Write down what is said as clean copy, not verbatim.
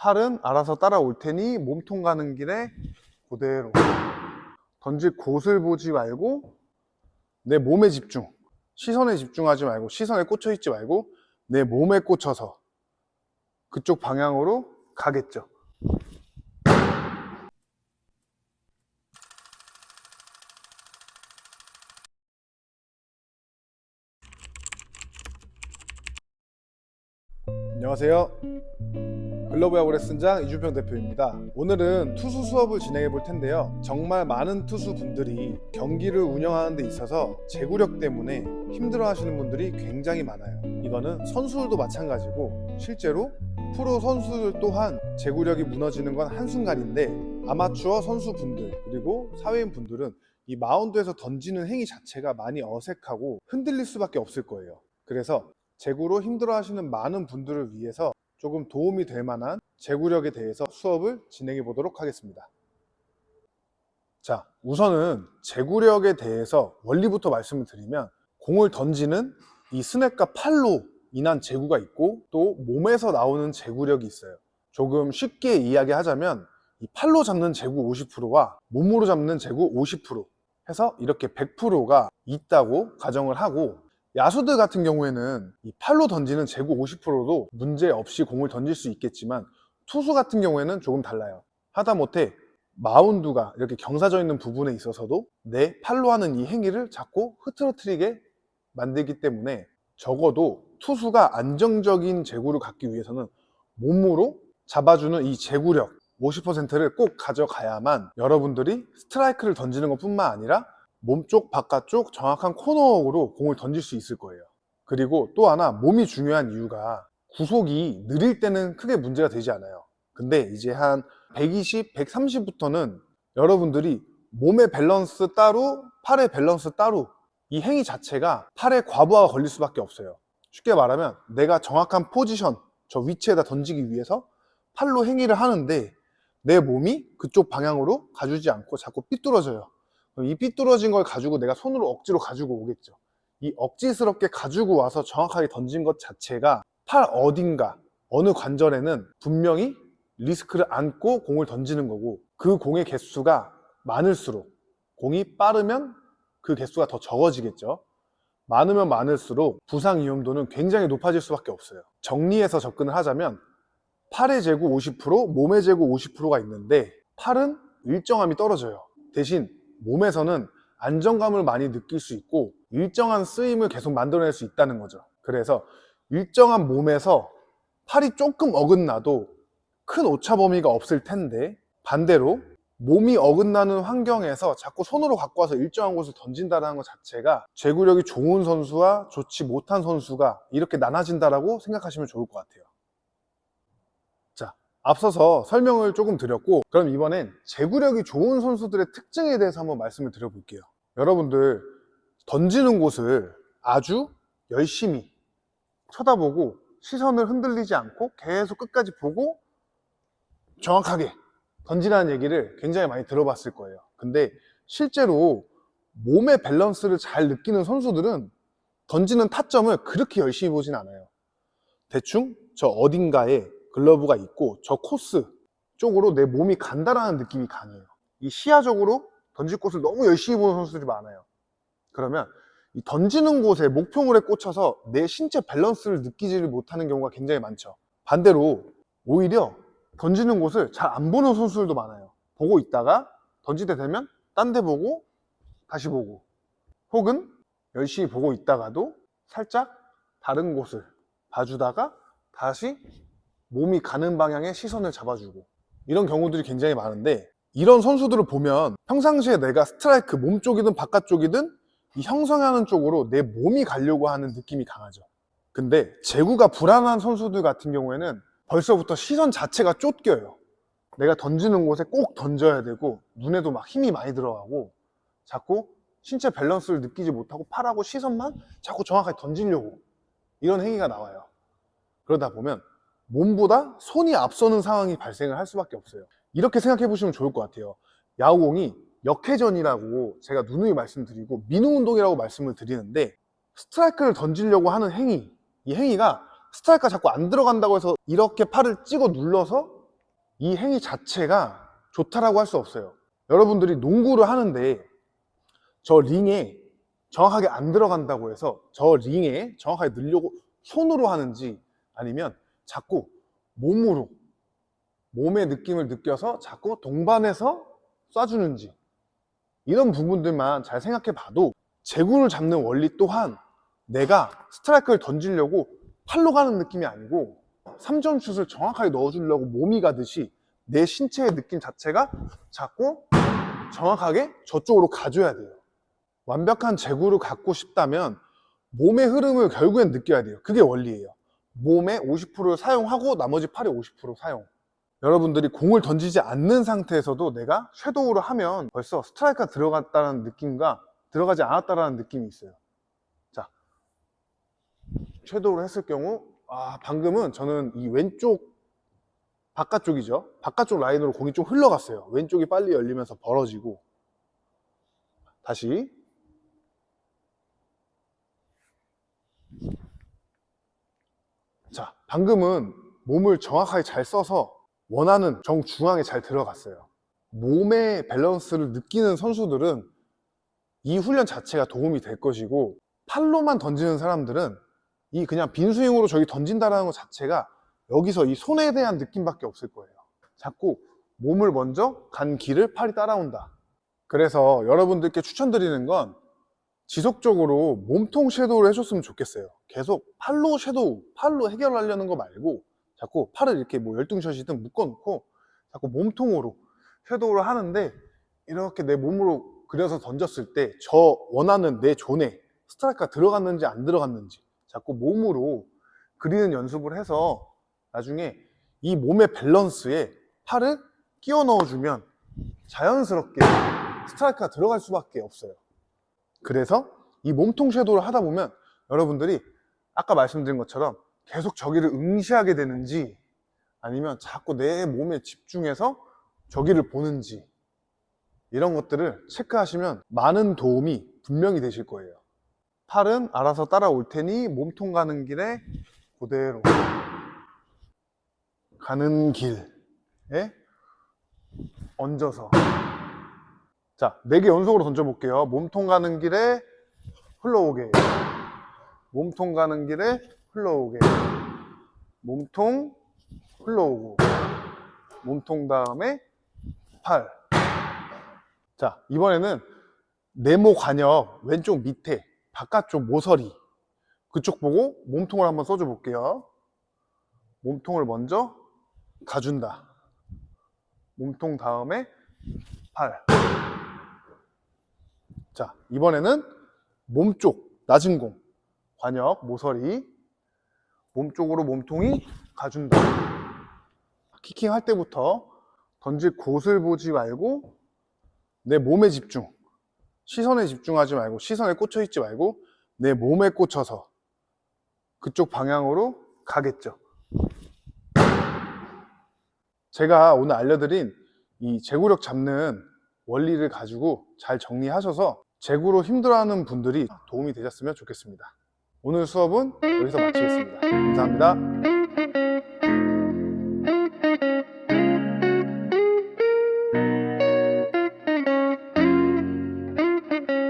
팔은 알아서 따라올 테니 몸통 가는 길에 그대로. 던질 곳을 보지 말고 내 몸에 집중. 시선에 집중하지 말고, 시선에 꽂혀 있지 말고 내 몸에 꽂혀서 그쪽 방향으로 가겠죠. 안녕하세요. 글러브 야구 레슨장 이준평 대표입니다. 오늘은 투수 수업을 진행해 볼 텐데요. 정말 많은 투수 분들이 경기를 운영하는 데 있어서 제구력 때문에 힘들어 하시는 분들이 굉장히 많아요. 이거는 선수들도 마찬가지고 실제로 프로 선수들 또한 제구력이 무너지는 건 한순간인데, 아마추어 선수분들 그리고 사회인 분들은 이 마운드에서 던지는 행위 자체가 많이 어색하고 흔들릴 수밖에 없을 거예요. 그래서 제구로 힘들어 하시는 많은 분들을 위해서 조금 도움이 될 만한 제구력에 대해서 수업을 진행해 보도록 하겠습니다. 자, 우선은 제구력에 대해서 원리부터 말씀을 드리면, 공을 던지는 이 스냅과 팔로 인한 제구가 있고 또 몸에서 나오는 제구력이 있어요. 조금 쉽게 이야기하자면 이 팔로 잡는 제구 50%와 몸으로 잡는 제구 50% 해서 이렇게 100%가 있다고 가정을 하고, 야수들 같은 경우에는 이 팔로 던지는 제구 50%도 문제 없이 공을 던질 수 있겠지만, 투수 같은 경우에는 조금 달라요. 하다못해 마운드가 이렇게 경사져 있는 부분에 있어서도 내 팔로 하는 이 행위를 자꾸 흐트러뜨리게 만들기 때문에, 적어도 투수가 안정적인 제구를 갖기 위해서는 몸으로 잡아주는 이 제구력 50%를 꼭 가져가야만 여러분들이 스트라이크를 던지는 것 뿐만 아니라 몸쪽 바깥쪽 정확한 코너워크로 공을 던질 수 있을 거예요. 그리고 또 하나, 몸이 중요한 이유가 구속이 느릴 때는 크게 문제가 되지 않아요. 근데 이제 한 120, 130부터는 여러분들이 몸의 밸런스 따로 팔의 밸런스 따로, 이 행위 자체가 팔에 과부하가 걸릴 수밖에 없어요. 쉽게 말하면 내가 정확한 포지션, 저 위치에다 던지기 위해서 팔로 행위를 하는데 내 몸이 그쪽 방향으로 가주지 않고 자꾸 삐뚤어져요. 이 삐뚤어진 걸 가지고 내가 손으로 억지로 가지고 오겠죠. 이 억지스럽게 가지고 와서 정확하게 던진 것 자체가 팔 어딘가 어느 관절에는 분명히 리스크를 안고 공을 던지는 거고, 그 공의 개수가 많을수록, 공이 빠르면 그 개수가 더 적어지겠죠. 많으면 많을수록 부상 위험도는 굉장히 높아질 수밖에 없어요. 정리해서 접근을 하자면 팔의 제구 50%, 몸의 제구 50%가 있는데, 팔은 일정함이 떨어져요. 대신 몸에서는 안정감을 많이 느낄 수 있고 일정한 쓰임을 계속 만들어낼 수 있다는 거죠. 그래서 일정한 몸에서 팔이 조금 어긋나도 큰 오차 범위가 없을 텐데, 반대로 몸이 어긋나는 환경에서 자꾸 손으로 갖고 와서 일정한 곳을 던진다는 것 자체가 제구력이 좋은 선수와 좋지 못한 선수가 이렇게 나눠진다라고 생각하시면 좋을 것 같아요. 자, 앞서서 설명을 조금 드렸고, 그럼 이번엔 제구력이 좋은 선수들의 특징에 대해서 한번 말씀을 드려볼게요. 여러분들 던지는 곳을 아주 열심히 쳐다보고 시선을 흔들리지 않고 계속 끝까지 보고 정확하게 던지라는 얘기를 굉장히 많이 들어봤을 거예요. 근데 실제로 몸의 밸런스를 잘 느끼는 선수들은 던지는 타점을 그렇게 열심히 보진 않아요. 대충 저 어딘가에 글러브가 있고 저 코스 쪽으로 내 몸이 간다라는 느낌이 강해요. 이 시야적으로 던질 곳을 너무 열심히 보는 선수들이 많아요. 그러면 이 던지는 곳에 목표물에 꽂혀서 내 신체 밸런스를 느끼지를 못하는 경우가 굉장히 많죠. 반대로 오히려 던지는 곳을 잘 안 보는 선수들도 많아요. 보고 있다가 던질 때 되면 딴 데 보고 다시 보고, 혹은 열심히 보고 있다가도 살짝 다른 곳을 봐주다가 다시 몸이 가는 방향에 시선을 잡아주고, 이런 경우들이 굉장히 많은데, 이런 선수들을 보면 평상시에 내가 스트라이크 몸쪽이든 바깥쪽이든 이 형성하는 쪽으로 내 몸이 가려고 하는 느낌이 강하죠. 근데 제구가 불안한 선수들 같은 경우에는 벌써부터 시선 자체가 쫓겨요. 내가 던지는 곳에 꼭 던져야 되고 눈에도 막 힘이 많이 들어가고 자꾸 신체 밸런스를 느끼지 못하고 팔하고 시선만 자꾸 정확하게 던지려고, 이런 행위가 나와요. 그러다 보면 몸보다 손이 앞서는 상황이 발생을 할 수밖에 없어요. 이렇게 생각해 보시면 좋을 것 같아요. 야구공이 역회전이라고 제가 누누이 말씀드리고 민우 운동이라고 말씀을 드리는데, 스트라이크를 던지려고 하는 행위, 이 행위가 스트라이크가 자꾸 안 들어간다고 해서 이렇게 팔을 찍어 눌러서 이 행위 자체가 좋다라고 할 수 없어요. 여러분들이 농구를 하는데 저 링에 정확하게 안 들어간다고 해서 저 링에 정확하게 넣으려고 손으로 하는지, 아니면 자꾸 몸으로, 몸의 느낌을 느껴서 자꾸 동반해서 쏴주는지, 이런 부분들만 잘 생각해 봐도 제구를 잡는 원리 또한 내가 스트라이크를 던지려고 팔로 가는 느낌이 아니고 3점 슛을 정확하게 넣어주려고 몸이 가듯이 내 신체의 느낌 자체가 자꾸 정확하게 저쪽으로 가줘야 돼요. 완벽한 제구를 갖고 싶다면 몸의 흐름을 결국엔 느껴야 돼요. 그게 원리예요. 몸의 50%를 사용하고 나머지 팔의 50% 사용. 여러분들이 공을 던지지 않는 상태에서도 내가 섀도우를 하면 벌써 스트라이크가 들어갔다는 느낌과 들어가지 않았다는 느낌이 있어요. 자, 섀도우를 했을 경우 방금은 저는 이 왼쪽 바깥쪽이죠. 바깥쪽 라인으로 공이 좀 흘러갔어요. 왼쪽이 빨리 열리면서 벌어지고. 다시. 자, 방금은 몸을 정확하게 잘 써서 원하는 정중앙에 잘 들어갔어요. 몸의 밸런스를 느끼는 선수들은 이 훈련 자체가 도움이 될 것이고, 팔로만 던지는 사람들은 이 그냥 빈 스윙으로 저기 던진다는 것 자체가 여기서 이 손에 대한 느낌밖에 없을 거예요. 자꾸 몸을 먼저 간 길을 팔이 따라온다. 그래서 여러분들께 추천드리는 건 지속적으로 몸통 섀도우를 해줬으면 좋겠어요. 계속 팔로 섀도우, 팔로 해결하려는 거 말고 자꾸 팔을 이렇게 뭐 열등샷이든 묶어놓고 자꾸 몸통으로 섀도우를 하는데, 이렇게 내 몸으로 그려서 던졌을 때 저 원하는 내 존에 스트라이크가 들어갔는지 안 들어갔는지 자꾸 몸으로 그리는 연습을 해서 나중에 이 몸의 밸런스에 팔을 끼워 넣어주면 자연스럽게 스트라이크가 들어갈 수밖에 없어요. 그래서 이 몸통 섀도우를 하다 보면 여러분들이 아까 말씀드린 것처럼 계속 저기를 응시하게 되는지, 아니면 자꾸 내 몸에 집중해서 저기를 보는지, 이런 것들을 체크하시면 많은 도움이 분명히 되실 거예요. 팔은 알아서 따라올 테니 몸통 가는 길에 그대로 가는 길에 얹어서. 자, 4개 연속으로 던져볼게요. 몸통 가는 길에 흘러오게, 몸통 가는 길에 흘러오게, 몸통 흘러오고, 몸통 다음에 팔. 자, 이번에는 네모 관역 왼쪽 밑에 바깥쪽 모서리 그쪽 보고 몸통을 한번 써줘 볼게요. 몸통을 먼저 가준다. 몸통 다음에 팔. 자, 이번에는 몸쪽 낮은 공 관역 모서리 몸쪽으로 몸통이 가준다. 키킹 할 때부터 던질 곳을 보지 말고 내 몸에 집중, 시선에 집중하지 말고, 시선에 꽂혀 있지 말고 내 몸에 꽂혀서 그쪽 방향으로 가겠죠. 제가 오늘 알려드린 이 제구력 잡는 원리를 가지고 잘 정리하셔서 제구로 힘들어하는 분들이 도움이 되셨으면 좋겠습니다. 오늘 수업은 여기서 마치겠습니다. 감사합니다.